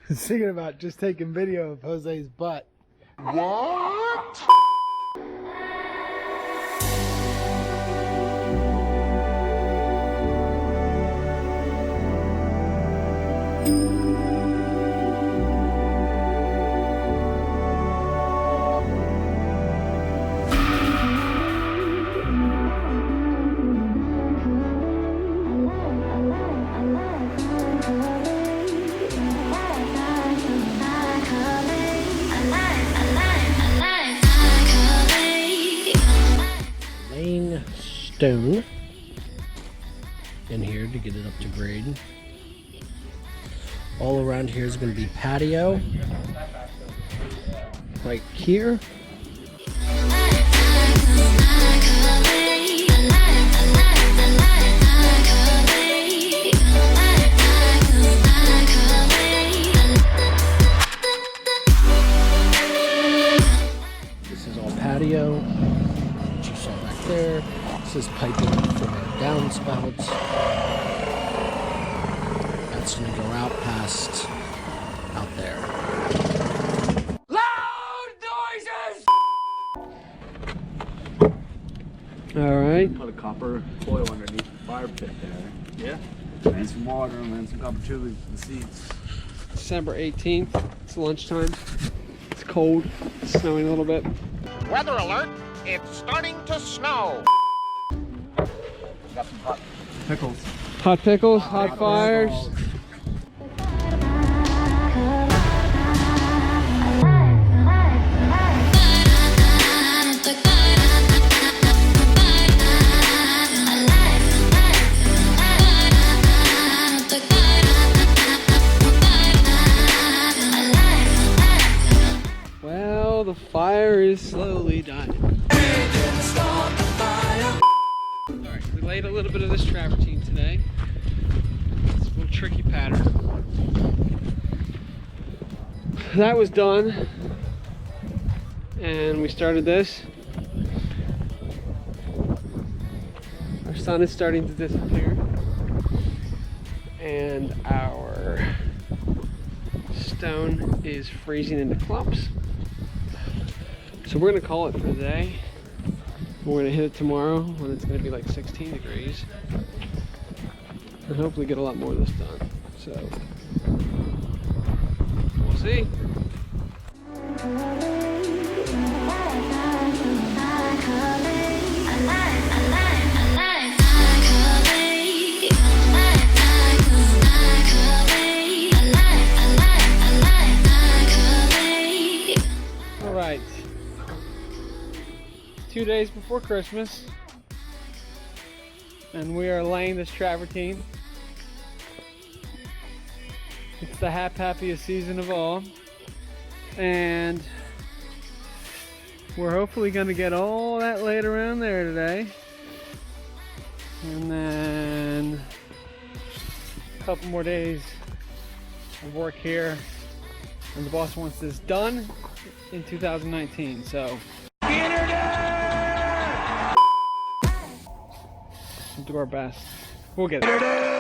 was thinking about just taking video of Jose's butt. What? Stone in here to get it up to grade. All around here is going to be patio right here. This is all patio, what you saw back there. This is piping for our downspouts. That's going to go out past out there. Loud noises! Alright. Put a copper coil underneath the fire pit there. Yeah. And some water and then some copper tubing for the seats. December 18th. It's lunchtime. It's cold. It's snowing a little bit. Weather alert! It's starting to snow! Got some hot pickles. Hot pickles, hot fires. Well, the fire is slowly dying. Alright, we laid a little bit of this travertine today. It's a little tricky pattern. That was done. And we started this. Our sun is starting to disappear. And our stone is freezing into clumps. So we're gonna call it for the day. We're gonna hit it tomorrow when it's gonna be like 16 degrees. And hopefully get a lot more of this done. So, we'll see. All right. 2 days before Christmas, and we are laying this travertine. It's the happiest season of all, and we're hopefully going to get all that laid around there today, and then a couple more days of work here, and the boss wants this done in 2019. So we'll do our best. We'll get it.